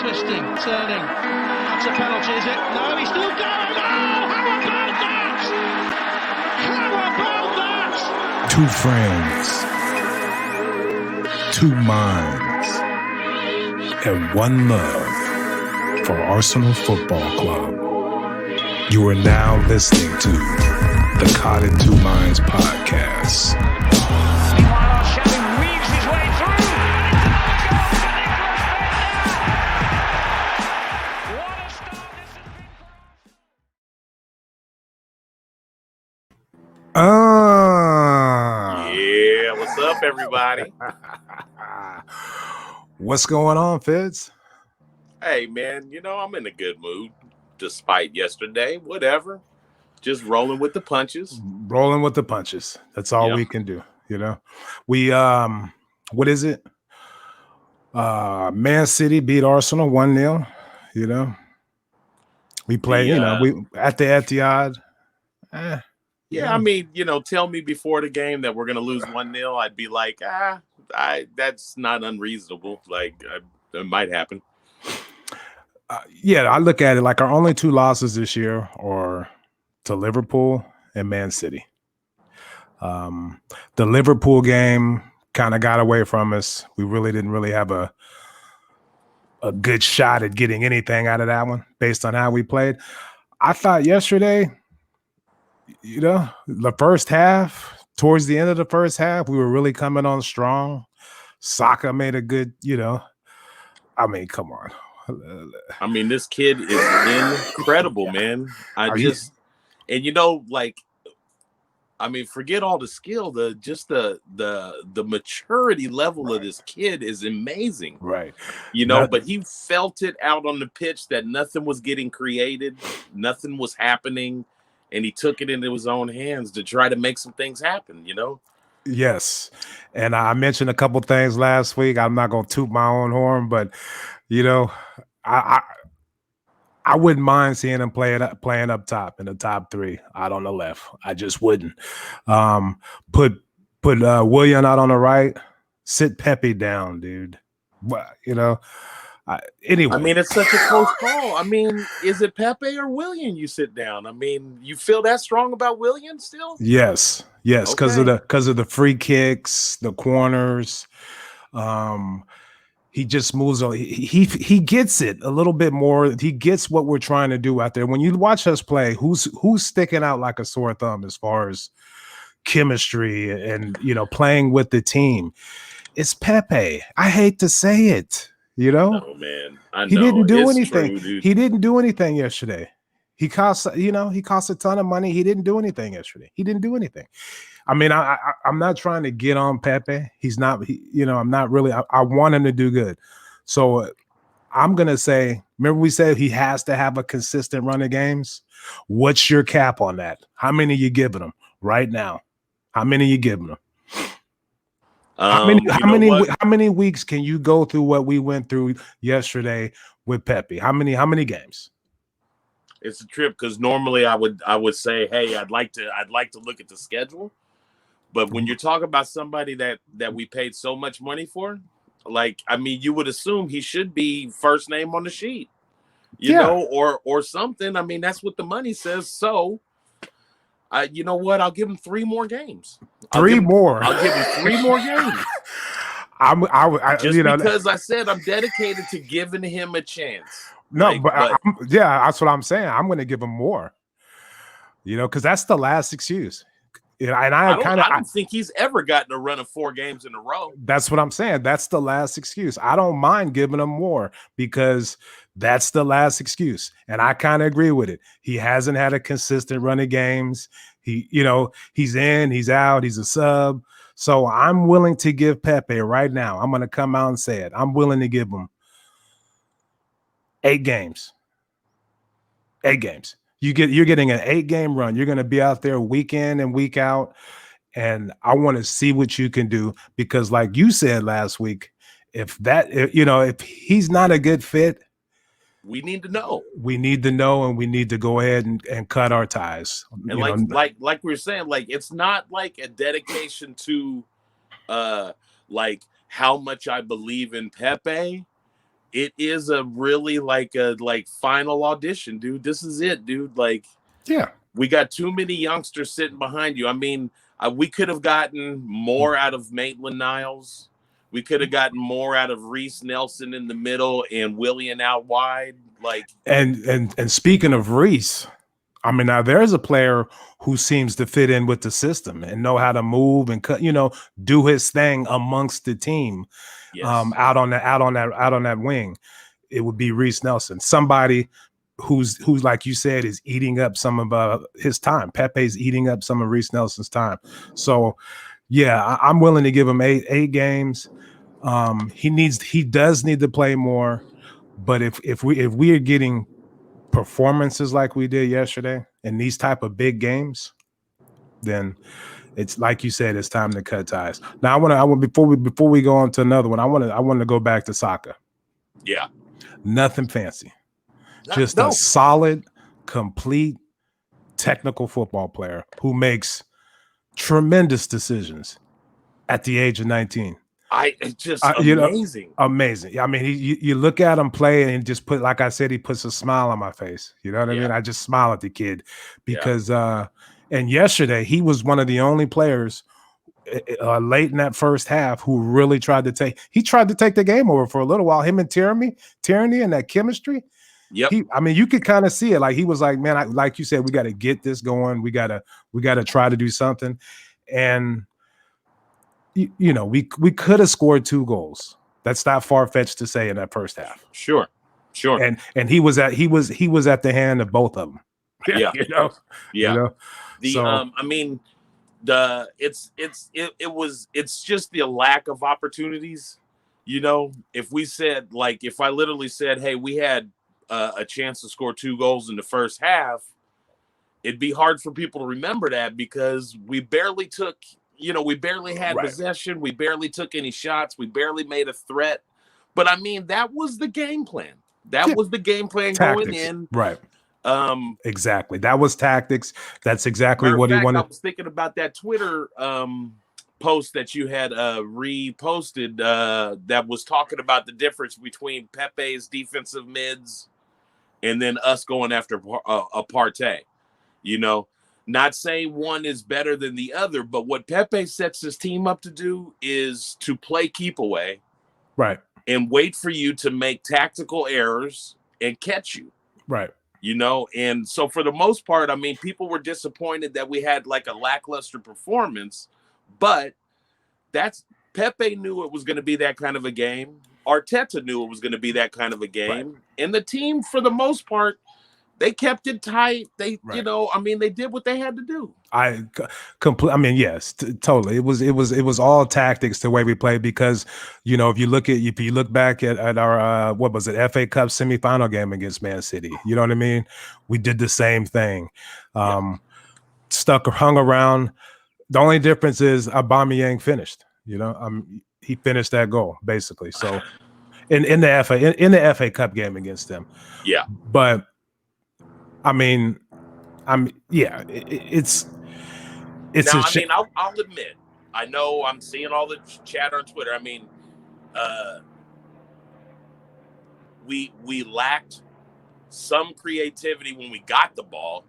twisting, turning. That's a penalty, is it? No, he's still going. Oh, how about that? How about that? Two friends, two minds, and one love for Arsenal Football Club. You are now listening to the Caught in Two Minds podcast. Meanwhile, Shelly weaves his way through. What a start this has been. Yeah, what's up, everybody? What's going on, Fitz? Hey, man, I'm in a good mood despite yesterday. Whatever. Just rolling with the punches. Rolling with the punches. That's all we can do, We, what is it? Man City beat Arsenal 1-0, We play, we at the Etihad. Yeah, I mean, tell me before the game that we're going to lose 1-0. I'd be like, that's not unreasonable. Like, it might happen. I look at it like our only two losses this year are to Liverpool and Man City. The Liverpool game kind of got away from us. We really didn't have a good shot at getting anything out of that one based on how we played. I thought yesterday, the first half, towards the end of the first half, we were really coming on strong. Saka made a good, I mean, come on. I mean, this kid is incredible, man. Forget all the skill, the maturity level of this kid is amazing. Right. But he felt it out on the pitch that nothing was getting created, nothing was happening, and he took it into his own hands to try to make some things happen, Yes. And I mentioned a couple things last week. I'm not going to toot my own horn, but I wouldn't mind seeing him playing up top in the top three out on the left. I just wouldn't. Put Willian out on the right. Sit Pepe down, dude. Anyway. I mean, it's such a close call. I mean, is it Pepe or Willian you sit down? I mean, you feel that strong about Willian still? Yes, because of the free kicks, the corners. He just moves on. He gets it a little bit more. He gets what we're trying to do out there. When you watch us play, who's sticking out like a sore thumb as far as chemistry and playing with the team? It's Pepe. I hate to say it. Oh man, I know. He didn't do it's anything. True, he didn't do anything yesterday. He cost a ton of money. He didn't do anything yesterday. He didn't do anything. I mean, I'm not trying to get on Pepe. He's not, I'm not really, I want him to do good. So I'm going to say, remember we said he has to have a consistent run of games. What's your cap on that? How many are you giving him right now? How many are you giving him? How many weeks can you go through what we went through yesterday with Pepe? How many games? It's a trip because normally I would say, hey, I'd like to look at the schedule. But when you're talking about somebody that we paid so much money for, you would assume he should be first name on the sheet, or something. I mean, that's what the money says. So, you know what? I'll give him 3 more games. I'll give him 3 more games. Because I said I'm dedicated to giving him a chance. No, that's what I'm saying. I'm going to give him more. Because that's the last excuse. And I don't think he's ever gotten a run of 4 games in a row. That's what I'm saying. That's the last excuse. I don't mind giving him more because that's the last excuse. And I kind of agree with it. He hasn't had a consistent run of games. He's in, he's out, he's a sub. So I'm willing to give Pepe right now. I'm going to come out and say it. I'm willing to give him 8 games. 8 games. You're getting an 8-game run. You're going to be out there week in and week out. And I want to see what you can do because like you said last week, if he's not a good fit, we need to know. We need to know, and we need to go ahead and cut our ties. And like we were saying, it's not like a dedication to how much I believe in Pepe. it is a really like final audition, dude. This is it, dude. Like, yeah. We got too many youngsters sitting behind you. I mean, we could have gotten more out of Maitland-Niles. We could have gotten more out of Reese Nelson in the middle and Willian out wide. Like, and speaking of Reese, I mean, now there's a player who seems to fit in with the system and know how to move and cut, do his thing amongst the team. yes. Out on that wing. It would be Reese Nelson, somebody who's like you said is eating up some of his time. Pepe's eating up some of Reese Nelson's time. So yeah, I'm willing to give him eight games. He does need to play more, but if we are getting performances like we did yesterday in these type of big games, then it's like you said, it's time to cut ties. Now I want before we go on to another one, I want to go back to Saka. Yeah. Nothing fancy. Just a solid, complete, technical football player who makes tremendous decisions at the age of 19. It's just amazing. Amazing. I mean, you look at him play and just put, like I said, he puts a smile on my face. You know what I mean? I just smile at the kid because, and yesterday he was one of the only players late in that first half who really tried to take the game over for a little while. Him and Tyranny and that chemistry. Yep. You could kind of see it. Like he was like, man, like you said, we got to get this going. We got to try to do something. And we could have scored 2 goals. That's not far-fetched to say in that first half. Sure. And he was at the hand of both of them. Yeah. Yeah. I mean, it's just the lack of opportunities. If I literally said, hey, we had a chance to score 2 goals in the first half, it'd be hard for people to remember that because we barely had possession. We barely took any shots. We barely made a threat. But I mean, that was the game plan. That was the game plan going in. Right. Exactly. That was tactics. That's exactly what he wanted. I was thinking about that Twitter post that you had reposted that was talking about the difference between Pepe's defensive mids and then us going after a Partey. Not saying one is better than the other, but what Pepe sets his team up to do is to play keep away, right, and wait for you to make tactical errors and catch you, right. And so for the most part, I mean, people were disappointed that we had like a lackluster performance, but Pepe knew it was going to be that kind of a game. Arteta knew it was going to be that kind of a game, right. And the team, for the most part, they kept it tight. They, right. They did what they had to do. Yes, totally. It was all tactics the way we played because, if you look back at our what was it, FA Cup semifinal game against Man City, you know what I mean? We did the same thing. Hung around. The only difference is Aubameyang finished. He finished that goal basically. So in the FA Cup game against them. Yeah. But it's now, I'll admit, I know I'm seeing all the chat on Twitter. We lacked some creativity when we got the ball.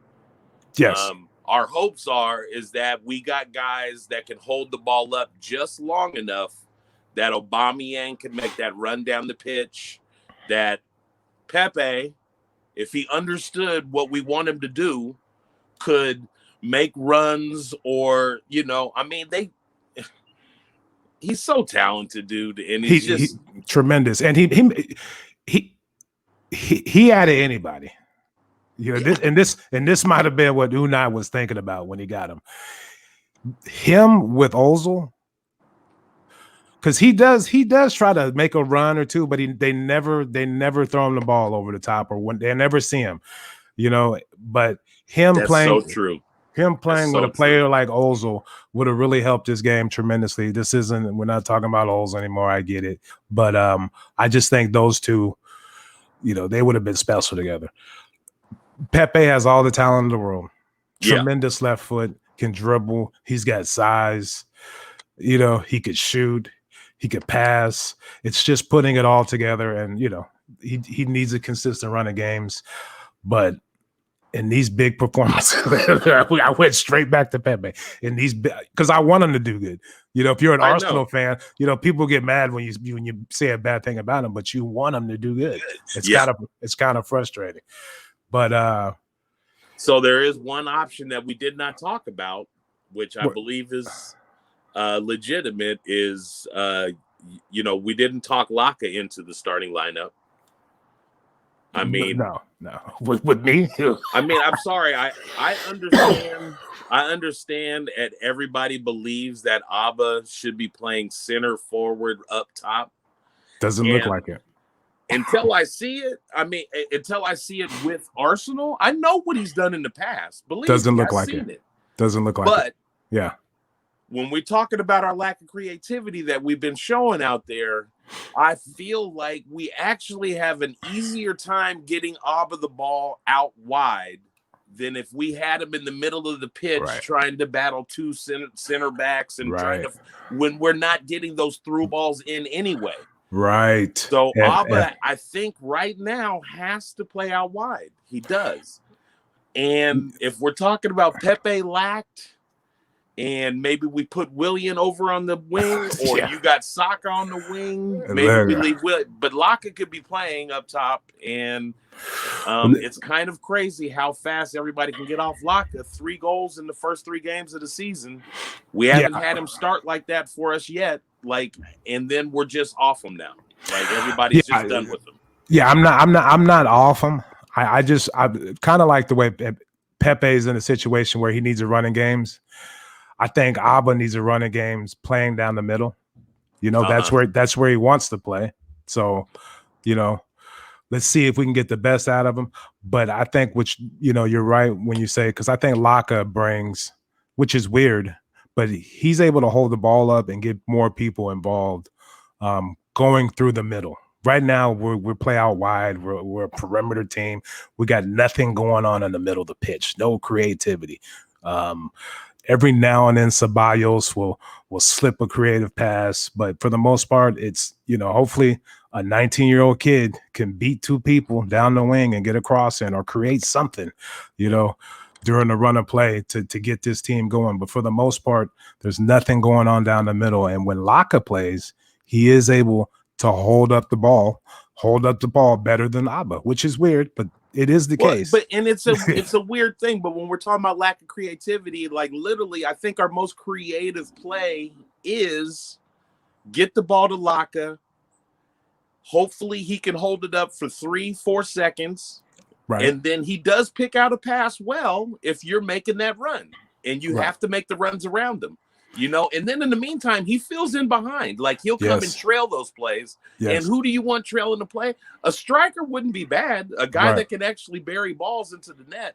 Yes. Our hopes is that we got guys that can hold the ball up just long enough that Aubameyang can make that run down the pitch, that Pepe, if he understood what we want him to do, could make runs or, he's so talented, dude. And he's tremendous. And he added anybody. This might have been what Unai was thinking about when he got him. Him with Ozil, because he does try to make a run or two, but they never throw him the ball over the top or when they never see him, But him That's playing, so true. Him playing with a player like Ozil would have really helped this game tremendously. We're not talking about Ozil anymore. I get it, but I just think those two, they would have been special together. Pepe has all the talent in the world. Tremendous left foot, can dribble. He's got size. He could shoot. He could pass. It's just putting it all together. And, he needs a consistent run of games. But in these big performances, I went straight back to Pepe. In these, because I want him to do good. If you're an Arsenal fan, people get mad when you say a bad thing about him, but you want him to do good. It's kind of frustrating. But so there is one option that we did not talk about, which I believe is legitimate. Is we didn't talk Laka into the starting lineup. I mean, no, with me. I mean, I'm sorry. I understand. I understand. And everybody believes that Abba should be playing center forward up top. Doesn't look like it. Until I see it, until I see it with Arsenal, I know what he's done in the past. Believe Doesn't me, look like it. Doesn't look like it. But yeah, when we're talking about our lack of creativity that we've been showing out there, I feel like we actually have an easier time getting Abba the ball out wide than if we had him in the middle of the pitch trying to battle two center backs and trying to, when we're not getting those through balls in anyway. Right. So Abba, I think right now has to play out wide. He does. And if we're talking about Pepe lacked, and maybe we put Willian over on the wing, or you got Saka on the wing. Maybe we leave Will, but Laka could be playing up top, and it's kind of crazy how fast everybody can get off Laka. 3 goals in the first 3 games of the season. We haven't had him start like that for us yet. And then we're just off him now. Everybody's just done with him. Yeah, I'm not off him. I kind of like the way Pepe's in a situation where he needs a running games. I think Abba needs a running games playing down the middle. That's where he wants to play. So, let's see if we can get the best out of him. But I think, you're right when you say, because I think Laka brings, which is weird, but he's able to hold the ball up and get more people involved going through the middle. Right now, we play out wide. We're a perimeter team. We got nothing going on in the middle of the pitch. No creativity. Every now and then Ceballos will slip a creative pass, but for the most part, it's, hopefully a 19-year-old kid can beat 2 people down the wing and get a cross in or create something, during the run of play to get this team going. But for the most part, there's nothing going on down the middle. And when Laka plays, he is able to hold up the ball better than Abba, which is weird, but it is the case. But it's a weird thing. But when we're talking about lack of creativity, literally, I think our most creative play is get the ball to Laka. Hopefully he can hold it up for 3-4 seconds. Right. And then he does pick out a pass well if you're making that run. And you have to make the runs around him. And then in the meantime, he fills in behind. He'll come and trail those plays. Yes. And who do you want trailing the play? A striker wouldn't be bad. A guy that can actually bury balls into the net.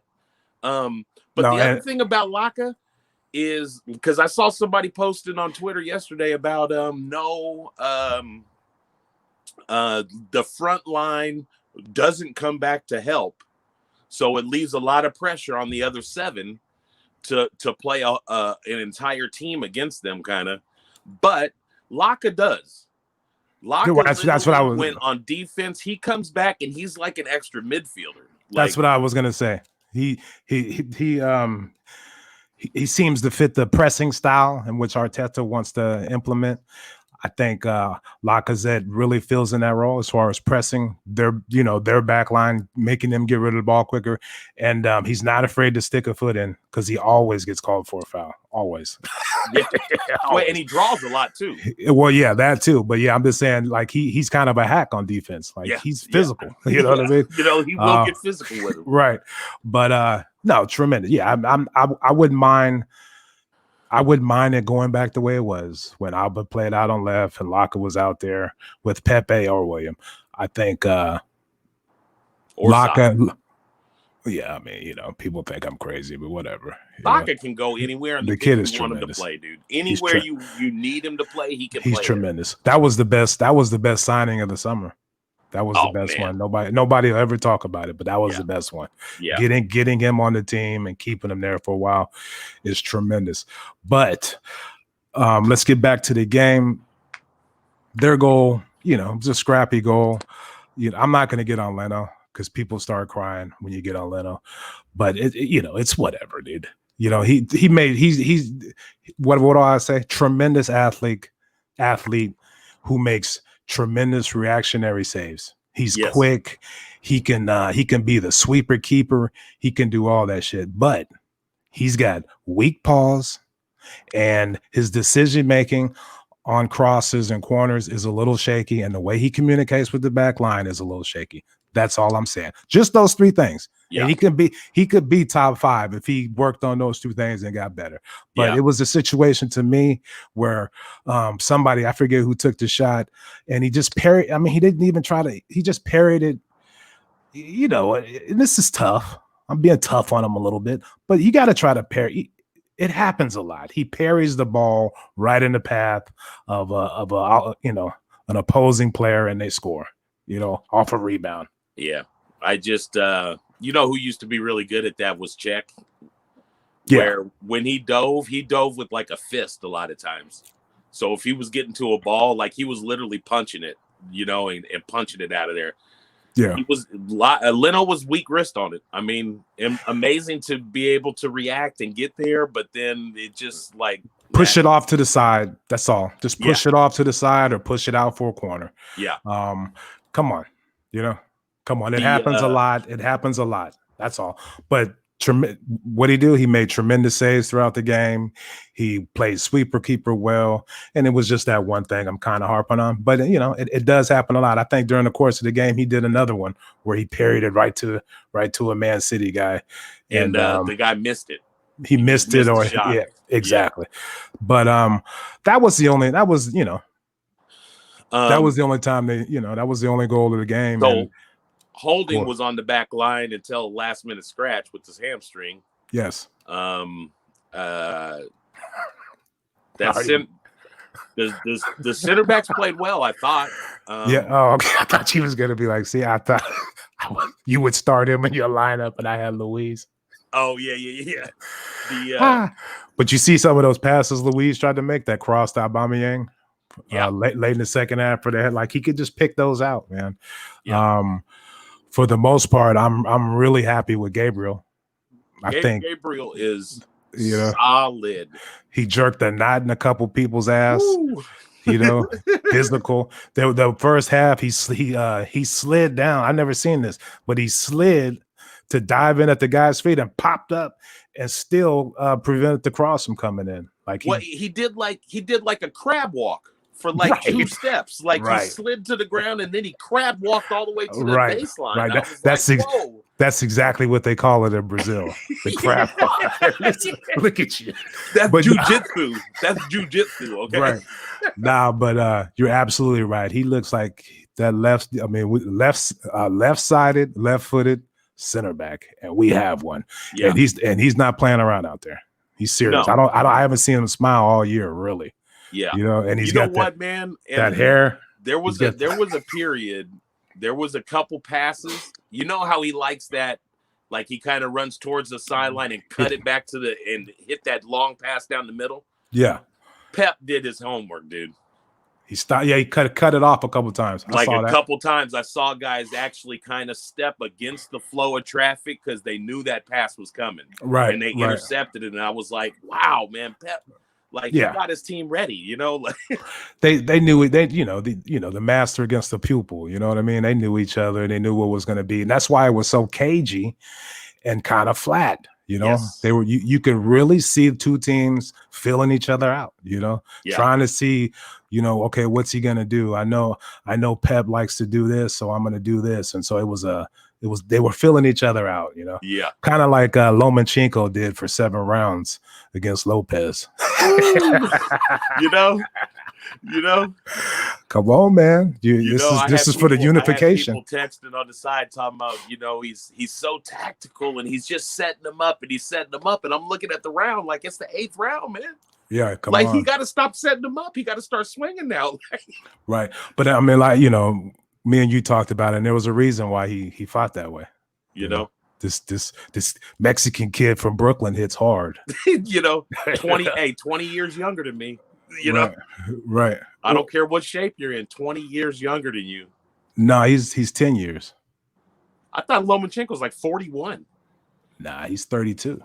But the other thing about Laka is, because I saw somebody posted on Twitter yesterday about the front line doesn't come back to help. So it leaves a lot of pressure on the other 7 to play an entire team against them, kind of. But Laka does. That's what I was. When on defense, he comes back and he's like an extra midfielder. That's what I was gonna say. He seems to fit the pressing style in which Arteta wants to implement. I think Lacazette really fills in that role as far as pressing their back line, making them get rid of the ball quicker. And he's not afraid to stick a foot in because he always gets called for a foul. Always. Always. And he draws a lot too. Well, yeah, that too. But yeah, I'm just saying, he's kind of a hack on defense. He's physical. You know what I mean? He will get physical with him. Right. But no, tremendous. Yeah, I wouldn't mind. I wouldn't mind it going back the way it was when Alba played out on left and Laka was out there with Pepe or William. I think Laka. Yeah, people think I'm crazy, but whatever. Laka can go anywhere, and the kid is tremendous. Want him to play, dude. Anywhere you need him to play, he can. He's tremendous. That was the best signing of the summer. That was the best one. Nobody will ever talk about it, but that was the best one. Yeah. Getting him on the team and keeping him there for a while is tremendous. But let's get back to the game. their goal, it's a scrappy goal. I'm not going to get on Leno because people start crying when you get on Leno, but it's whatever, dude. He's what do I say? Tremendous athlete who makes tremendous reactionary saves. He's quick. He can be the sweeper keeper. He can do all that shit, but he's got weak paws, and his decision making on crosses and corners is a little shaky, and the way he communicates with the back line is a little shaky. That's all I'm saying. Just those three things. Yeah. And he could be top 5 if he worked on those 2 things and got better. But it was a situation to me where somebody, I forget who took the shot, and he just parried. I mean, he didn't even try to, he just parried it. And this is tough. I'm being tough on him a little bit, but you got to try to parry. It happens a lot. He parries the ball right in the path of an opposing player, and they score, off a rebound. Yeah. I just, who used to be really good at that was Czech. Yeah. Where when he dove with like a fist a lot of times. So if he was getting to a ball, like he was literally punching it, and punching it out of there. Yeah. Leno was weak wrist on it. I mean, amazing to be able to react and get there, but then it just like push it off to the side. That's all. Just push it off to the side or push it out for a corner. Yeah. Come on. Come on. It happens a lot. It happens a lot. That's all. But what he do? He made tremendous saves throughout the game. He played sweeper keeper well, and it was just that one thing I'm kind of harping on. But it does happen a lot. I think during the course of the game, he did another one where he parried it right to a Man City guy, and the guy missed it. He missed it, or exactly. Yeah. But that was the only. That was that was the only time that was the only goal of the game. So, Holding was on the back line until last minute scratch with his hamstring. Yes. The center backs played well, I thought. Okay. I thought you was gonna be like, see, I thought you would start him in your lineup, and I had Luis. Oh yeah. But you see some of those passes Luis tried to make that crossed Aubameyang. Late in the second half for that, like he could just pick those out, man. Yeah. For the most part, I'm really happy with Gabriel. I think Gabriel is solid. He jerked a knot in a couple people's ass. Ooh. Physical. The first half, he slid down. I've never seen this, but he slid to dive in at the guy's feet and popped up and still prevented the cross from coming in. Like he did like a crab walk for like 2 steps. Like he slid to the ground and then he crab walked all the way to the baseline. Right. That's exactly what they call it in Brazil. The crab walk. Look at you. That's jujitsu. That's jujitsu. Okay. Right. But you're absolutely right. He looks like that left-sided, left-footed center back, and we have one. Yeah. And he's not playing around out there. He's serious. No. I haven't seen him smile all year, really. Yeah. And he's got man? And that hair. There was a period, there was a couple passes. You know how he likes that, like he kind of runs towards the sideline and cut it back and hit that long pass down the middle. Yeah. Pep did his homework, dude. He stopped. Yeah, he cut it off a couple times. Couple times, I saw guys actually kind of step against the flow of traffic because they knew that pass was coming. Right. And they intercepted it, and I was like, "Wow, man, Pep! Like he got his team ready." Like they knew it. The master against the pupil. You know what I mean? They knew each other. And they knew what was going to be, and that's why it was so cagey and kind of flat. They were. You could really see the 2 teams filling each other out. Trying to see. Okay, what's he gonna do? I know Pep likes to do this, so I'm gonna do this, and so they were filling each other out. Yeah, kind of like Lomachenko did for 7 rounds against Lopez. Come on, man. This is for the unification. I had people texting on the side talking about, he's so tactical and he's just setting them up and I'm looking at the round like it's the 8th round, man. Yeah, come on. He got to stop setting them up. He got to start swinging now. Right. But I mean, me and you talked about it, and there was a reason why he fought that way. This Mexican kid from Brooklyn hits hard. 20 years younger than me. You know, right. I don't care what shape you're in. 20 years younger than you. No, he's 10 years. I thought Lomachenko's like 41. Nah, he's 32.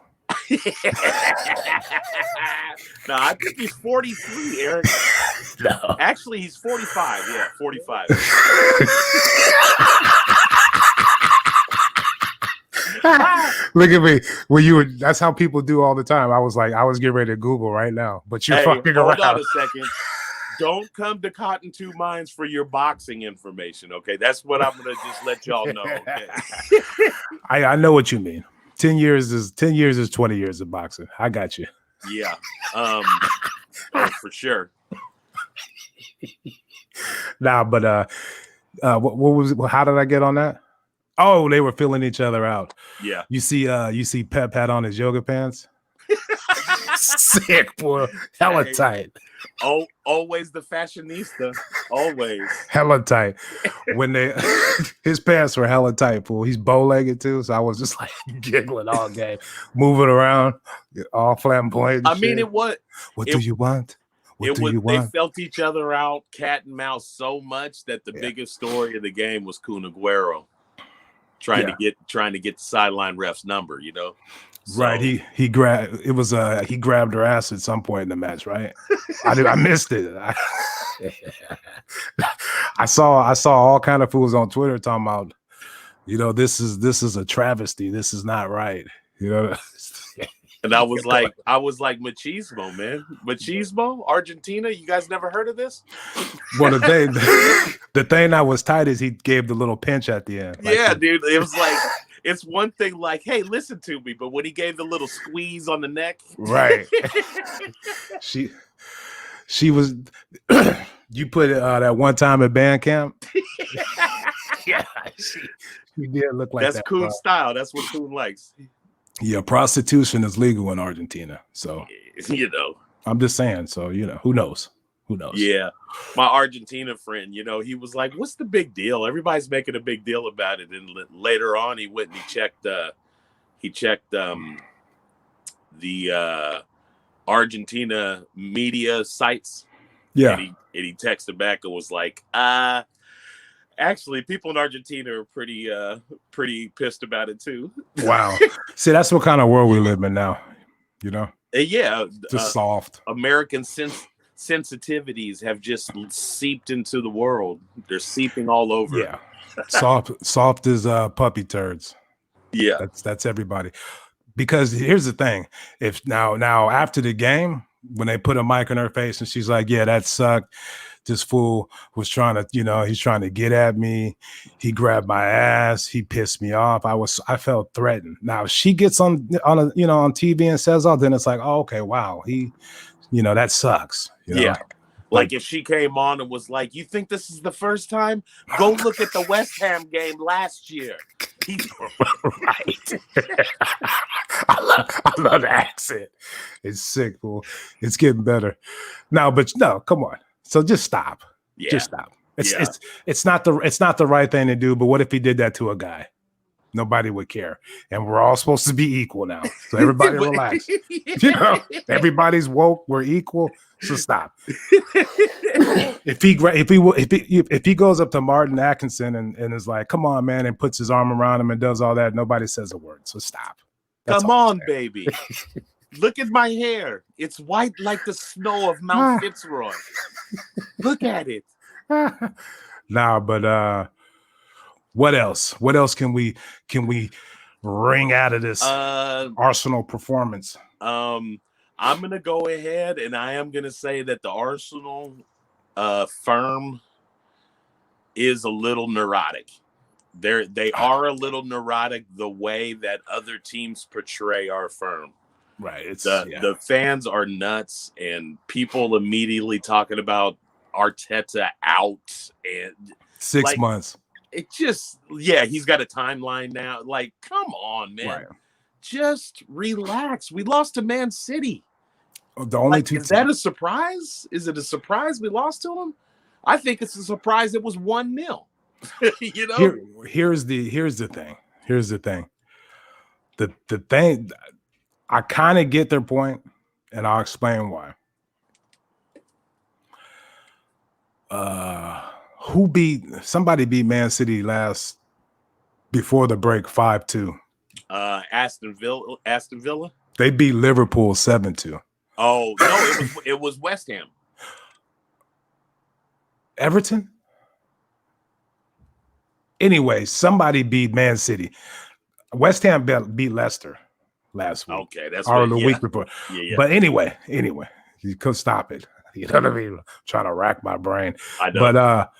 No, I think he's 43, Eric. No. Actually, he's 45. Yeah, 45. Look at me. That's how people do all the time. I was getting ready to Google right now, but you're fucking around. Hold on a second. Don't come to Cotton Two Minds for your boxing information, okay? That's what I'm gonna just let y'all know. Okay? I know what you mean. 10 years is 20 years of boxing. I got you. Yeah. Oh, for sure. Nah, but what was? How did I get on that? Oh, they were filling each other out. Yeah. You see Pep had on his yoga pants. Sick, boy. Hella tight. Oh, always the fashionista. Always. Hella tight. When his pants were hella tight, fool. He's bow-legged too, so I was just like giggling all game, moving around, all flamboyant. I mean, what do you want? What do you want? They felt each other out, cat and mouse, so much that the biggest story of the game was Kun Aguero trying to get the sideline ref's number, you know. So, right, he grabbed her ass at some point in the match, right? I missed it. I saw all kind of fools on Twitter talking about, you know, this is a travesty. This is not right, you know. And I was like machismo, man. Machismo, Argentina. You guys never heard of this? Well, the thing that was tight is he gave the little pinch at the end. Yeah, dude. It was like, it's one thing like, hey, listen to me, but when he gave the little squeeze on the neck, right? She was. You put that one time at band camp. Yeah, she did look like that. That's Kun's style. That's what Kun likes. Yeah, prostitution is legal in Argentina. So, you know, I'm just saying. So, you know, who knows? Who knows? Yeah. My Argentina friend, you know, he was like, what's the big deal? Everybody's making a big deal about it. And later on, he went and he checked the Argentina media sites. Yeah. And he texted back and was like, actually, people in Argentina are pretty pissed about it too. Wow. See, that's what kind of world we live in now, you know? Yeah. Just soft. American sensitivities have just seeped into the world. They're seeping all over. Yeah. Soft as puppy turds. Yeah. That's everybody. Because here's the thing. If now after the game, when they put a mic in her face and she's like, yeah, that sucked. This fool was trying to, you know, he's trying to get at me. He grabbed my ass. He pissed me off. I felt threatened. Now, if she gets on TV and says, oh, then it's like, oh, okay, wow. He, you know, that sucks. You know? Yeah. Like if she came on and was like, you think this is the first time? Go look at the West Ham game last year. Right. I love the accent. It's sick, fool. It's getting better. No, come on. So just stop. Yeah. Just stop. It's not the right thing to do. But what if he did that to a guy? Nobody would care, and we're all supposed to be equal now. So everybody relax. You know, everybody's woke. We're equal. So stop. If he goes up to Martin Atkinson and is like, "Come on, man," and puts his arm around him and does all that, nobody says a word. So stop. Come on, baby. Look at my hair. It's white like the snow of Mount Fitzroy. Look at it. Nah, but what else? What else can we wring out of this Arsenal performance? I'm gonna go ahead and I am gonna say that the Arsenal firm is a little neurotic. They are a little neurotic the way that other teams portray our firm. Right. The fans are nuts, and people immediately talking about Arteta out and 6 months. It just, he's got a timeline now. Like, come on, man. Right. Just relax. We lost to Man City. The only two. Is that a surprise? Is it a surprise we lost to them? I think it's a surprise it was 1-0. You know? Here's the thing. The thing, I kind of get their point, and I'll explain why. Somebody beat Man City before the break 5-2. Aston Villa. They beat Liverpool 7-2. Oh no, it was West Ham. Everton? Anyway, somebody beat Man City. West Ham beat Leicester last week. Okay, that's or the week before. Yeah. But anyway, you could stop it. You know what I mean? I'm trying to rack my brain. I know. But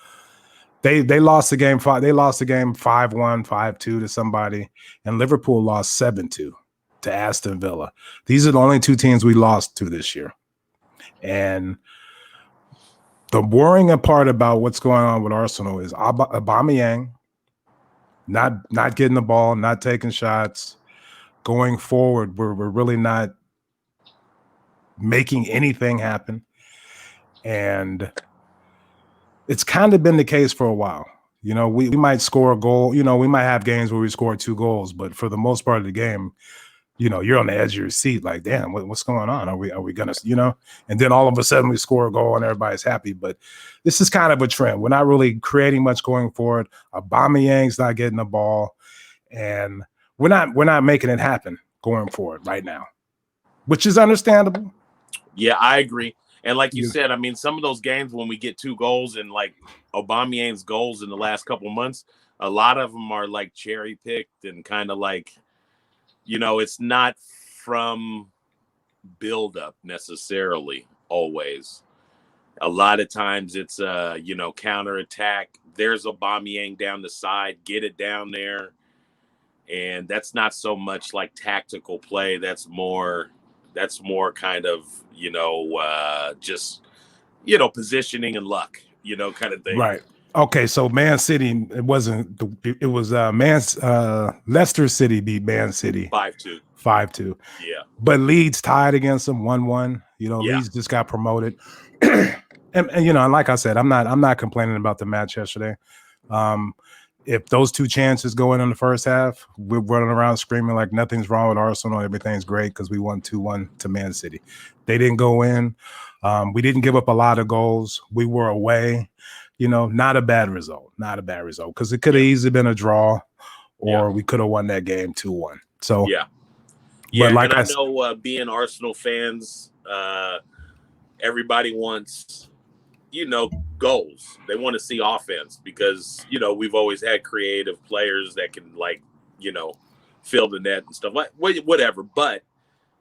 they lost the game. They lost the game 5-1, 5-2 to somebody, and Liverpool lost 7-2 to Aston Villa. These are the only two teams we lost to this year. And the worrying part about what's going on with Arsenal is Aubameyang not getting the ball, not taking shots. Going forward, we're really not making anything happen. And it's kind of been the case for a while. You know, we might score a goal. You know, we might have games where we score 2 goals, but for the most part of the game, you know, you're on the edge of your seat like, damn, what's going on? Are we going to, you know? And then all of a sudden we score a goal and everybody's happy. But this is kind of a trend. We're not really creating much going forward. Aubameyang's not getting the ball. And we're not making it happen going forward right now, which is understandable. Yeah, I agree. And like you said, I mean, some of those games when we get 2 goals and like Aubameyang's goals in the last couple of months, a lot of them are like cherry picked and kind of like, you know, it's not from build up necessarily always. A lot of times it's you know, counter attack. There's Aubameyang down the side, get it down there. And that's not so much like tactical play. That's more kind of, you know, just, you know, positioning and luck, you know, kind of thing. Right. Okay. So Man City, it was Leicester City beat Man City 5-2. 5-2. Yeah. But Leeds tied against them 1-1. You know, Leeds just got promoted. and you know, and like I said, I'm not complaining about the match yesterday. If those 2 chances go in the first half, we're running around screaming like nothing's wrong with Arsenal. Everything's great because we won 2-1 to Man City. They didn't go in. We didn't give up a lot of goals. We were away. You know, not a bad result. Not a bad result because it could have easily been a draw or we could have won that game 2-1. So, yeah. But like and I know being Arsenal fans, everybody wants, you know, goals. They want to see offense because, you know, we've always had creative players that can, like, you know, fill the net and stuff like whatever. But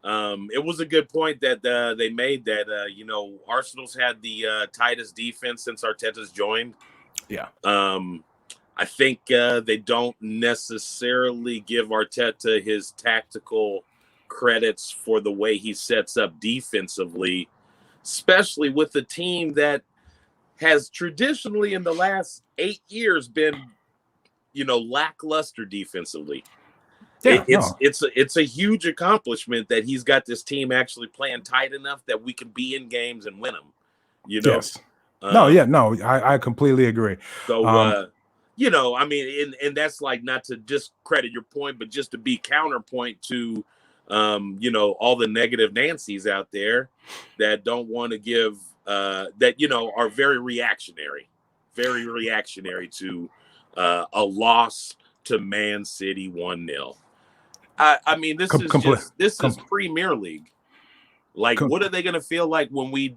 it was a good point that they made that, you know, Arsenal's had the tightest defense since Arteta's joined. Yeah. I think they don't necessarily give Arteta his tactical credits for the way he sets up defensively, especially with a team that has traditionally in the last 8 years been, you know, lackluster defensively. Yeah, it's a huge accomplishment that he's got this team actually playing tight enough that we can be in games and win them. You know, yes. I completely agree. So, you know, I mean, and that's like not to discredit your point, but just to be counterpoint to, you know, all the negative Nancys out there that don't want to give, that, you know, are very reactionary to a loss to Man City 1-0. I mean, this is Premier League. Like, what are they going to feel like when we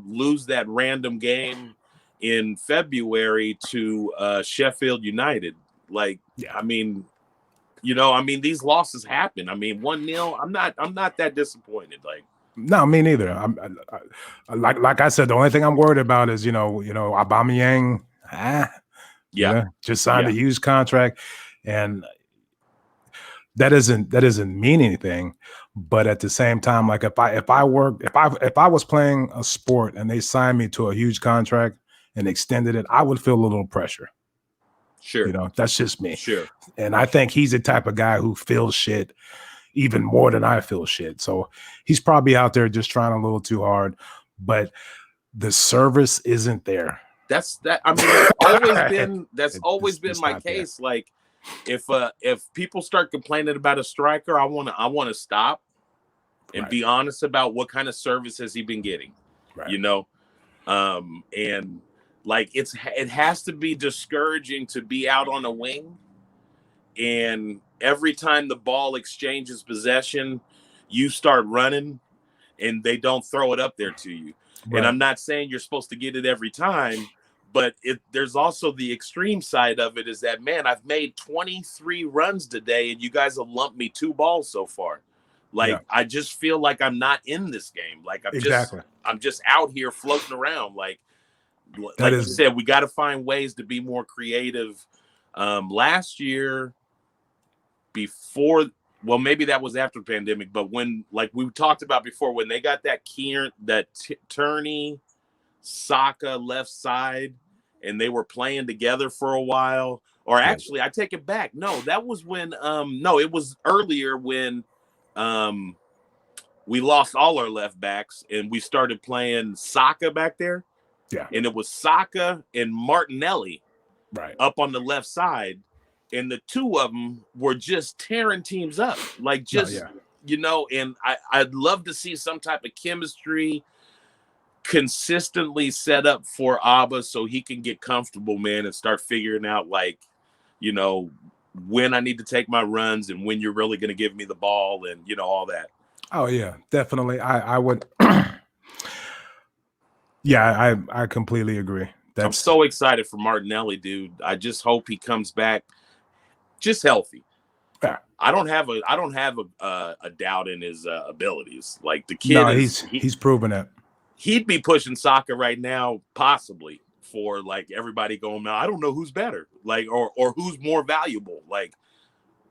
lose that random game in February to Sheffield United? Like, I mean, you know, I mean, these losses happen. I mean, 1-0. I'm not that disappointed. Like, no, me neither. Like I said, the only thing I'm worried about is, you know, Aubameyang, just signed a huge contract, and that doesn't mean anything. But at the same time, like if I was playing a sport and they signed me to a huge contract and extended it, I would feel a little pressure. Sure. You know, that's just me. Sure. And I think he's the type of guy who feels shit even more than I feel shit. So he's probably out there just trying a little too hard, but the service isn't there. I mean, that's always been my case. There. Like, if people start complaining about a striker, I want to stop and be honest about what kind of service has he been getting, right. You know? And Like it has to be discouraging to be out on a wing, and every time the ball exchanges possession, you start running and they don't throw it up there to you. Right. And I'm not saying you're supposed to get it every time, but there's also the extreme side of it is that, man, I've made 23 runs today and you guys have lumped me 2 balls so far. Like, I just feel like I'm not in this game. Like I'm just out here floating around. Like you said, we got to find ways to be more creative. Last year, before, well, maybe that was after the pandemic, but when, like we talked about before, when they got that Turney, Saka left side, and they were playing together for a while. Or actually, I take it back. No, that was when it was earlier when we lost all our left backs and we started playing Saka back there. Yeah. And it was Saka and Martinelli up on the left side. And the two of them were just tearing teams up. Like and I'd love to see some type of chemistry consistently set up for Abba so he can get comfortable, man, and start figuring out, like, when I need to take my runs and when you're really going to give me the ball and, all that. Oh, yeah, definitely. I would. I completely agree. I'm so excited for Martinelli, dude. I just hope he comes back just healthy. Yeah. I don't have a doubt in his abilities. Like, the kid, no, he's proven it. He'd be pushing Saka right now, possibly, for like everybody going, now I don't know who's better, like, or who's more valuable. Like,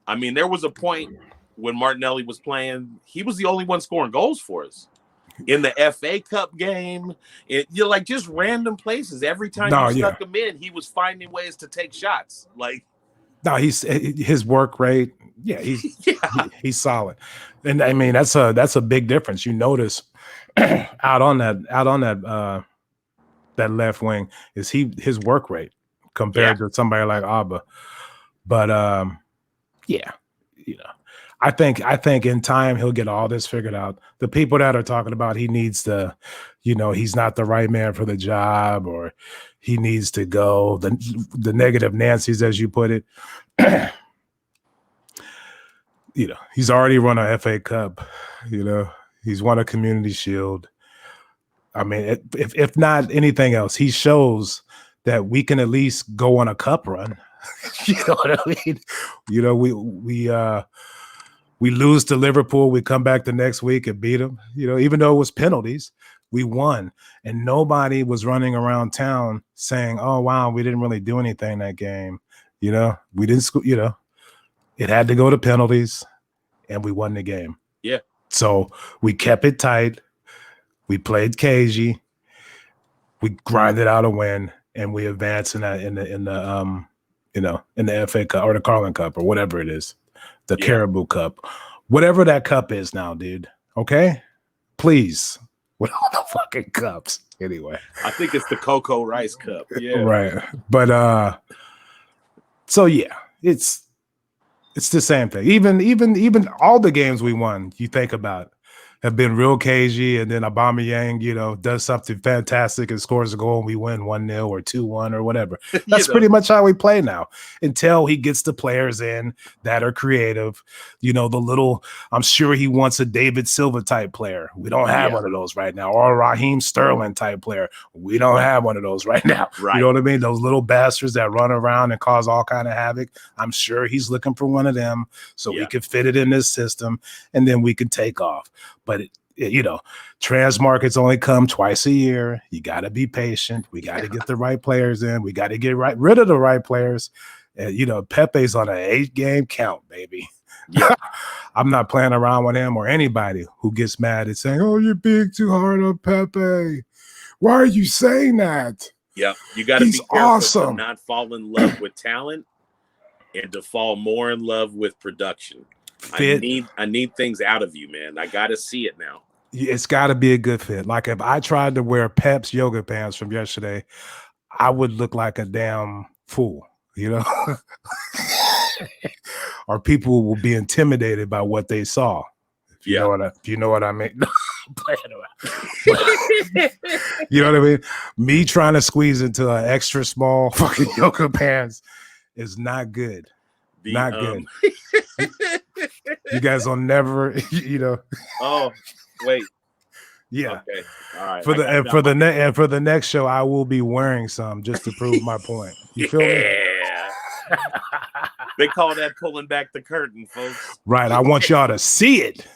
I mean, there was a point when Martinelli was playing, he was the only one scoring goals for us in the FA Cup game. Like, just random places. Every time you stuck him in, he was finding ways to take shots. Like, no, his work rate. Yeah, he's solid, and I mean that's a big difference. You notice out on that left wing is his work rate compared to somebody like Abba. But I think in time he'll get all this figured out. The people that are talking about he needs to, he's not the right man for the job, or he needs to go, the negative Nancy's, as you put it. He's already run a FA Cup. He's won a Community Shield. I mean, if not anything else, he shows that we can at least go on a cup run. You know what I mean? We lose to Liverpool, we come back the next week and beat them. Even though it was penalties, we won, and nobody was running around town saying, "Oh wow, we didn't really do anything that game." We didn't. It had to go to penalties, and we won the game. Yeah. So we kept it tight. We played cagey. We grinded out a win, and we advanced in the FA Cup or the Carling Cup or whatever it is, the Caribou Cup, whatever that cup is now, dude. Okay, please, with all the fucking cups. Anyway, I think it's the Cocoa Rice Cup. Yeah, right. But so yeah, it's the same thing. Even all the games we won, you think about, have been real cagey, and then Aubameyang, does something fantastic and scores a goal and we win 1-0 or 2-1 or whatever. That's pretty much how we play now, until he gets the players in that are creative. The little, I'm sure he wants a David Silva type player. We don't have one of those right now. Or a Raheem Sterling type player. We don't have one of those right now. Right. You know what I mean? Those little bastards that run around and cause all kind of havoc. I'm sure he's looking for one of them so we can fit it in this system, and then we can take off. But trans markets only come twice a year. You got to be patient. We got to get the right players in. We got to get rid of the right players. Pepe's on an 8-game count, baby. Yeah. I'm not playing around with him or anybody who gets mad at saying, "Oh, you're being too hard on Pepe. Why are you saying that?" Yeah, you got to be careful to not fall in love with talent and to fall more in love with production. Fit. I need things out of you, man. I got to see it now. It's got to be a good fit. Like, if I tried to wear Pep's yoga pants from yesterday, I would look like a damn fool, or people will be intimidated by what they saw. If you know what I mean. playing around. You know what I mean? Me trying to squeeze into an extra small fucking yoga pants is not good. Not good. You guys will never, you know. Oh, wait. Yeah. Okay. All right. For the next show, I will be wearing some just to prove my point. You feel me? Yeah. They call that pulling back the curtain, folks. Right. I want y'all to see it.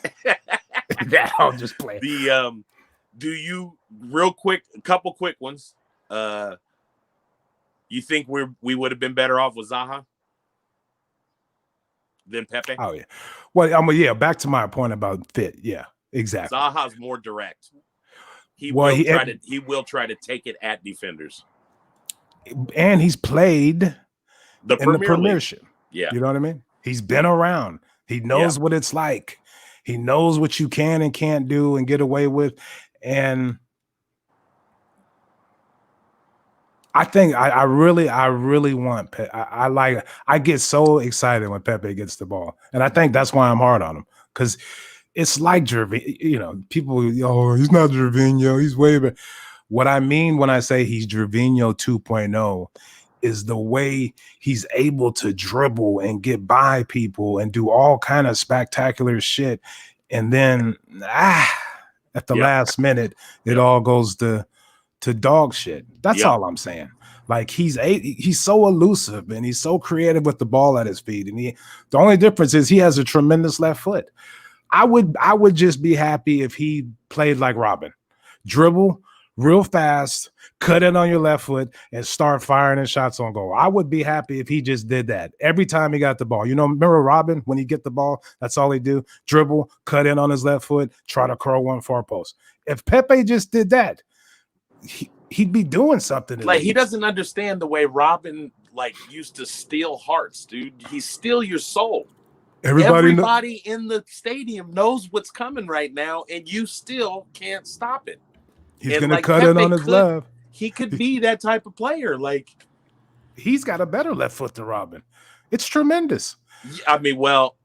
I'll just play. Do you real quick? A couple quick ones. You think we would have been better off with Zaha than Pepe? Oh yeah. Well, back to my point about fit. Yeah, exactly. Zaha's more direct. He will try to take it at defenders. And he's played in the Premiership. Yeah. You know what I mean? He's been around. He knows what it's like. He knows what you can and can't do and get away with. And I think I really want Pepe. I get so excited when Pepe gets the ball. And I think that's why I'm hard on him. Because it's like Gervinho, you know, people, he's not Gervinho, he's way better. What I mean when I say he's Gervinho 2.0 is the way he's able to dribble and get by people and do all kind of spectacular shit. And then at the last minute, it all goes to dog shit. That's all I'm saying. Like he's so elusive and he's so creative with the ball at his feet. And the only difference is he has a tremendous left foot. I would just be happy if he played like Robin. Dribble real fast, cut in on your left foot, and start firing his shots on goal. I would be happy if he just did that every time he got the ball. You know, remember Robin, when he get the ball, that's all he do. Dribble, cut in on his left foot, try to curl one far post. If Pepe just did that, he'd be doing something. Like, he doesn't understand the way Robin used to steal hearts, dude. He steal your soul. Everybody in the stadium knows what's coming right now, and you still can't stop it. He's going to cut in on his left. He could be that type of player. Like, he's got a better left foot than Robin. It's tremendous. I mean, well,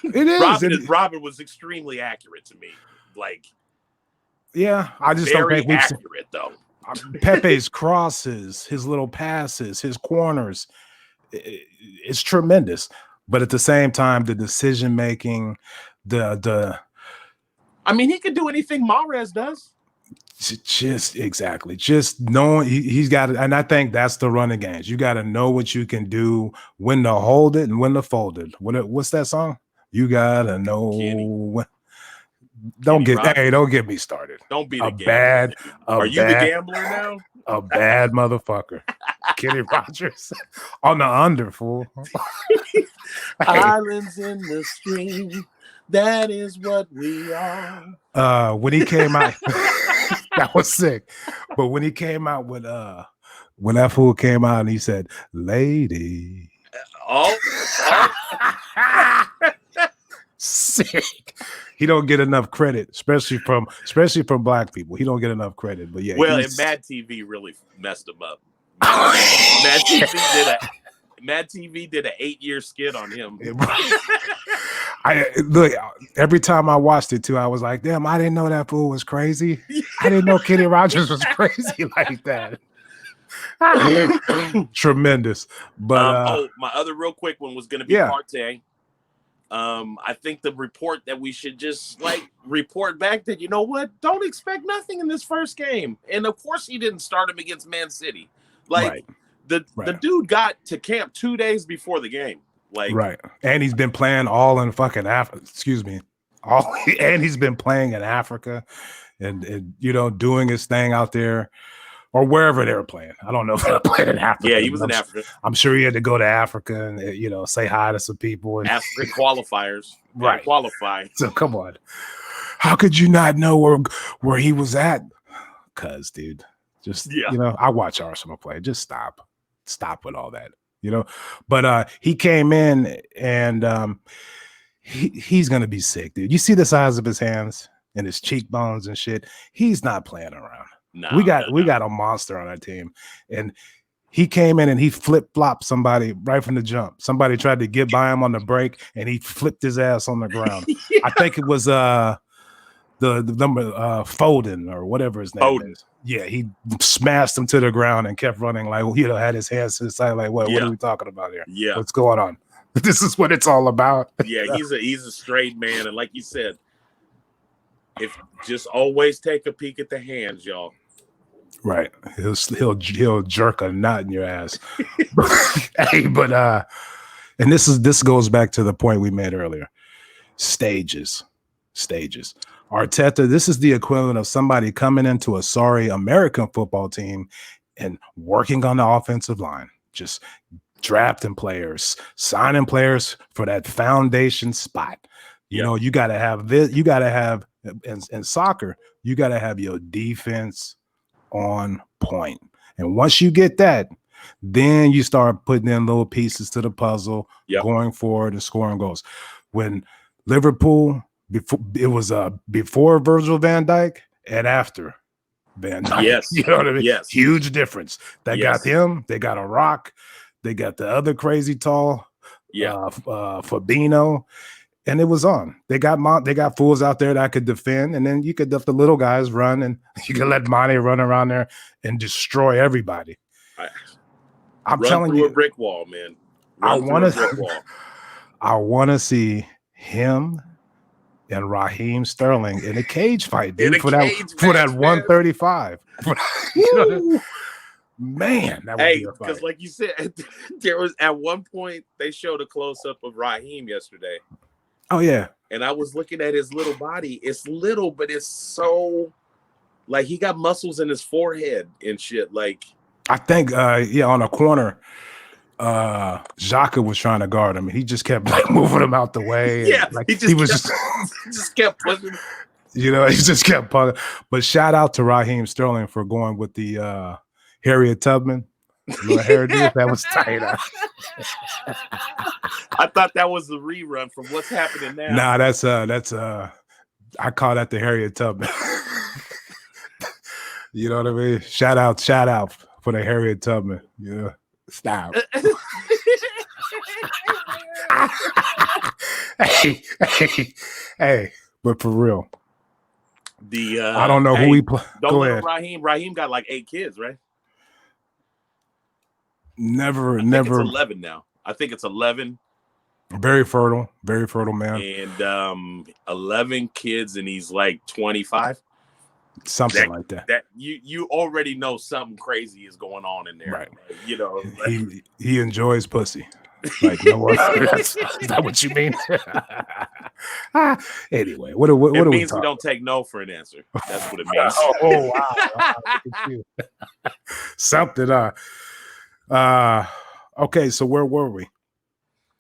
it is. Robin was extremely accurate to me. Like, yeah, I just don't think we've accurate though. Pepe's crosses, his little passes, his corners, it's tremendous. But at the same time, the decision making, I mean, he could do anything Mahrez does. Just knowing he's got it. And I think that's the running games. You got to know what you can do, when to hold it and when to fold it. What's that song? You got to know when. Don't get me started. Don't be the gambler. Are you the gambler now? A bad motherfucker. Kenny Rogers on the under, fool. Islands in the stream. That is what we are. When he came out, that was sick. But when he came out with when that fool came out and he said, "Lady," sick. He don't get enough credit, especially from black people. He don't get enough credit. But yeah, well, and Mad TV really messed him up. Mad TV did an 8-year skit on him. Look, every time I watched it too, I was like, damn, I didn't know that fool was crazy. I didn't know Kenny Rogers was crazy like that. Tremendous. But my other real quick one was going to be Partey. I think the report that we should just report back that, you know what, don't expect nothing in this first game. And of course he didn't start him against Man City. The dude got to camp 2 days before the game. Right. And he's been playing all in fucking Africa. Excuse me. And he's been playing in Africa and you know, doing his thing out there or wherever they were playing. I don't know if they were playing in Africa. Yeah, he was in Africa. I'm sure he had to go to Africa and, you know, say hi to some people. And African qualifiers. Right. Qualify. So come on. How could you not know where he was at? Cuz, dude, you know, I watch Arsenal play. Just stop with all that, you know. But he came in and he's gonna be sick, dude. You see the size of his hands and his cheekbones and shit. He's not playing around. We got a monster on our team, and he came in and he flip-flopped somebody right from the jump. Somebody tried to get by him on the break, and he flipped his ass on the ground. I think it was the the number Foden or whatever his name is. Yeah, he smashed him to the ground and kept running like, had his hands to the side like, what are we talking about here? Yeah. What's going on? This is what it's all about. Yeah, he's a straight man, and like you said, if just always take a peek at the hands, y'all. Right. He'll jerk a knot in your ass. Hey, but and this goes back to the point we made earlier. Stages. Arteta, this is the equivalent of somebody coming into a sorry American football team and working on the offensive line. Just drafting players, signing players for that foundation spot. You know, you got to have this. You got to have in soccer, you got to have your defense on point. And once you get that, then you start putting in little pieces to the puzzle, going forward and scoring goals. When Liverpool, before Virgil van Dijk and after Van Dijk. Yes. You know what I mean? Yes. Huge difference. They got him. They got a rock. They got the other crazy tall Fabinho. And it was on. They got fools out there that could defend, and then you could let the little guys run, and you can let Mane run around there and destroy everybody. I'm telling you, a brick wall, man. I want to see him and Raheem Sterling in a cage fight, dude, for that 135. Man, that would be a fight. Because like you said, there was at one point they showed a close up of Raheem yesterday. Oh yeah, and I was looking at his little body. It's little, but it's so like he got muscles in his forehead and shit. Like I think, on a corner, Xhaka was trying to guard him. He just kept like moving him out the way. Yeah, and, like, he just kept pushing. He just kept pushing. But shout out to Raheem Sterling for going with the Harriet Tubman. Hairdo, that was tight. I thought that was the rerun from What's Happening Now. Nah, that's I call that the Harriet Tubman. You know what I mean? Shout out for the Harriet Tubman. Yeah, stop. hey, but for real, I don't know who we play. Go ahead. Raheem got like 8 kids, right? Never. It's 11 now. I think it's 11. Very fertile man. And 11 kids, and he's like 25. Something like that. That you already know something crazy is going on in there. Right. He enjoys pussy. Like, no one, is that what you mean? Anyway, what it do means we don't take no for an answer. That's what it means. Wow. Something. Okay, so where were we?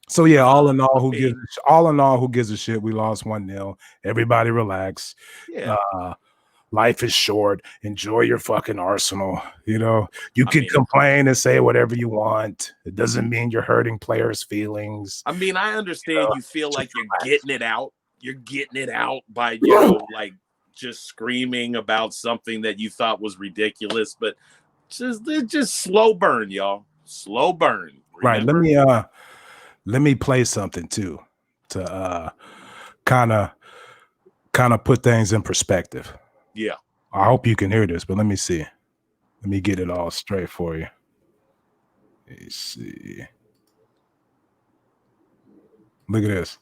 So yeah, all in all, who gives a shit? We lost 1-0. Everybody relax. Yeah. Life is short. Enjoy your fucking Arsenal. You know, you can complain and say whatever you want. It doesn't mean you're hurting players' feelings. I mean, I understand you feel like you're getting it out. You're getting it out by like just screaming about something that you thought was ridiculous, but just slow burn, y'all. Slow burn. Remember? Right. Let me play something too to kind of put things in perspective. Yeah. I hope you can hear this, but let me see. Let me get it all straight for you. Let's see. Look at this.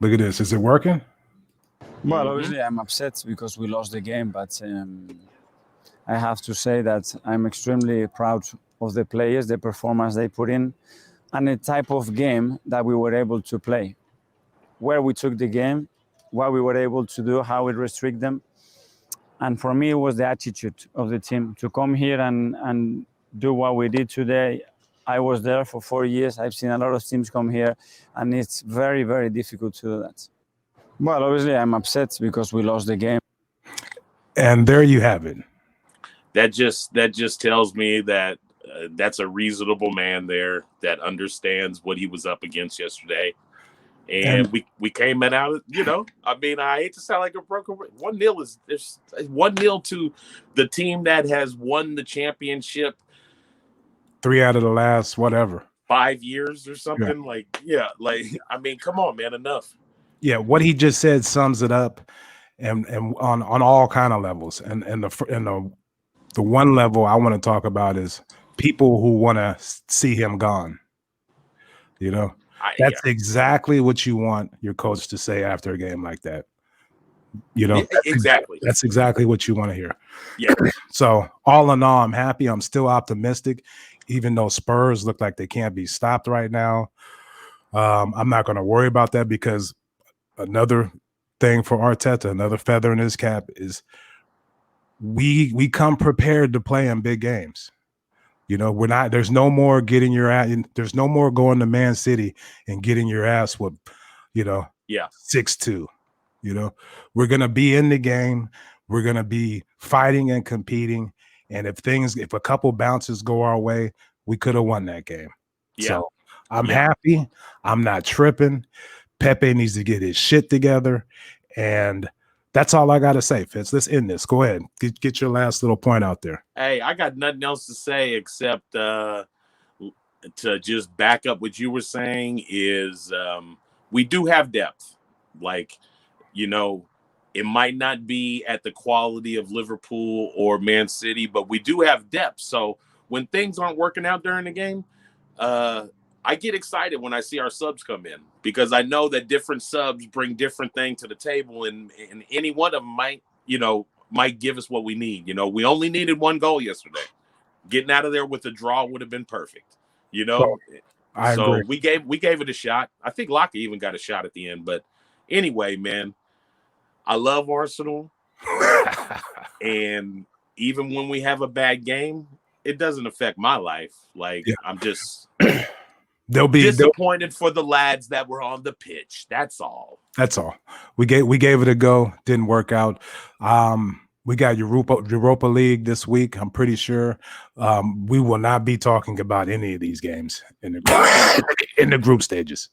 Look at this. Is it working? Well, obviously I'm upset because we lost the game, but I have to say that I'm extremely proud of the players, the performance they put in, and the type of game that we were able to play. Where we took the game, what we were able to do, how we restrict them. And for me, it was the attitude of the team to come here and do what we did today. I was there for 4 years. I've seen a lot of teams come here, and it's very, very difficult to do that. Well, obviously, I'm upset because we lost the game. And there you have it. That just tells me that that's a reasonable man there that understands what he was up against yesterday. And we came out, I mean, I hate to sound like a broken 1-0 is 1-0 to the team that has won the championship 3 out of the last 5 years or something. I mean, come on, man, enough. Yeah, what he just said sums it up. and on all kind of levels. And the one level I want to talk about is people who want to see him gone. You know, that's exactly what you want your coach to say after a game like that. You know, that's exactly what you want to hear. Yeah. So all in all, I'm happy. I'm still optimistic, even though Spurs look like they can't be stopped right now. I'm not going to worry about that, because another thing for Arteta, another feather in his cap, is we come prepared to play in big games. You know, there's no more getting your ass. There's no more going to Man City and getting your ass with, 6-2. You know, we're going to be in the game. We're going to be fighting and competing. And if a couple bounces go our way, we could have won that game. Yeah. So I'm happy. I'm not tripping. Pepe needs to get his shit together. And that's all I got to say, Fitz. Let's end this. Go ahead. Get your last little point out there. Hey, I got nothing else to say except to just back up what you were saying is we do have depth. Like, it might not be at the quality of Liverpool or Man City, but we do have depth. So when things aren't working out during the game, I get excited when I see our subs come in, because I know that different subs bring different things to the table, and any one of them might give us what we need. We only needed one goal yesterday. Getting out of there with a draw would have been perfect. I agree. we gave it a shot. I think Laka even got a shot at the end. But anyway, man, I love Arsenal. And even when we have a bad game, it doesn't affect my life. Like, I'm just disappointed for the lads that were on the pitch. That's all. We gave it a go. Didn't work out. We got Europa League this week. I'm pretty sure we will not be talking about any of these games in the group stages.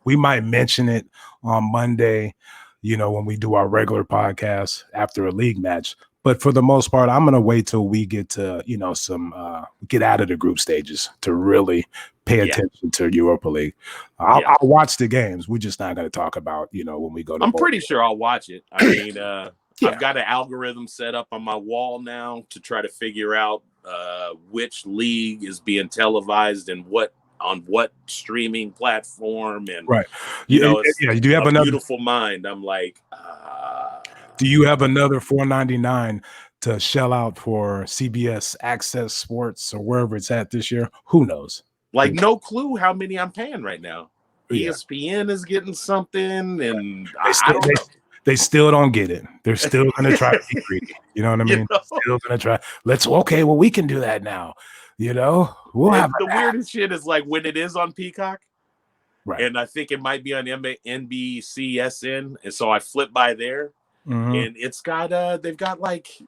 We might mention it on Monday, when we do our regular podcast after a league match. But for the most part, I'm going to wait till we get to, get out of the group stages to really pay attention to Europa League. I'll watch the games. We're just not going to talk about, when we go to. I'm pretty sure I'll watch it. I mean, I've got an algorithm set up on my wall now to try to figure out which league is being televised and on what streaming platform. And right, do you have another beautiful mind? I'm like, do you have another $4.99 to shell out for CBS Access Sports or wherever it's at this year? Who knows? Like, no clue how many I'm paying right now. ESPN is getting something, and I don't know. They still don't get it. They're still going to try to be greedy. You know what I mean? Still going to try. Well, we can do that now. We'll have the weirdest shit is like when it is on Peacock, right? And I think it might be on NBCSN, and so I flip by there, and it's got they've got like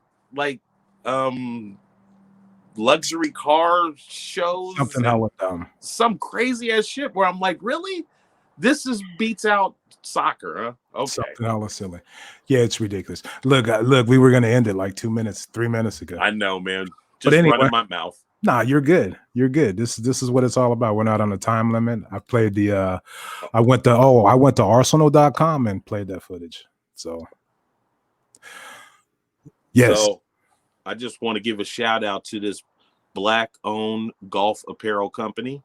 luxury car shows, some crazy ass shit where I'm like, really? This beats out soccer, huh? Okay. Something hella silly. Yeah, it's ridiculous. Look, we were going to end it like 3 minutes ago. I know, man. Just running my mouth. Nah, you're good. You're good. This is what it's all about. We're not on a time limit. I played I went to Arsenal.com and played that footage. So, yes. So, I just want to give a shout out to this Black-owned golf apparel company.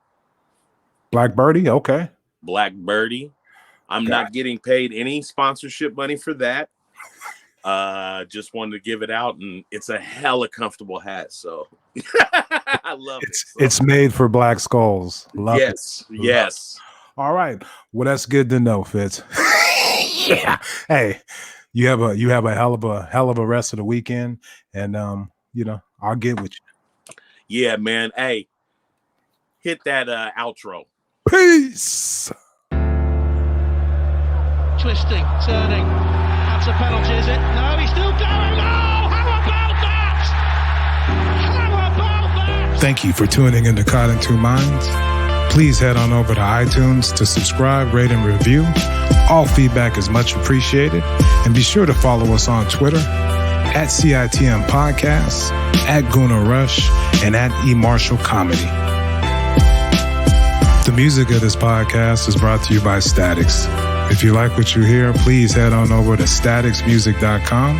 Black Birdie? Okay. Black Birdie. I'm not getting paid any sponsorship money for that. Just wanted to give it out, and it's a hella comfortable hat. So I love it. It's made for black skulls. Love it. Yes. All right. Well, that's good to know, Fitz. Yeah. Hey, you have a hell of a rest of the weekend, and I'll get with you. Yeah, man. Hey, hit that outro. Peace. Twisting, turning. That's a penalty, is it? No, he's still going. Oh, how about that? How about that? Thank you for tuning in to Caught in Two Minds. Please head on over to iTunes to subscribe, rate, and review. All feedback is much appreciated. And be sure to follow us on Twitter at CITM Podcasts, at Guna Rush, and at eMarshall Comedy. The music of this podcast is brought to you by Statics. If you like what you hear, please head on over to staticsmusic.com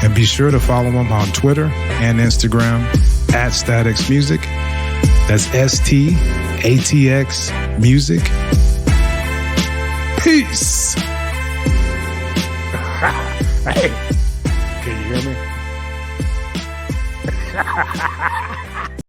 and be sure to follow him on Twitter and Instagram at staticsmusic. That's STATX Music. Peace. Hey, can you hear me?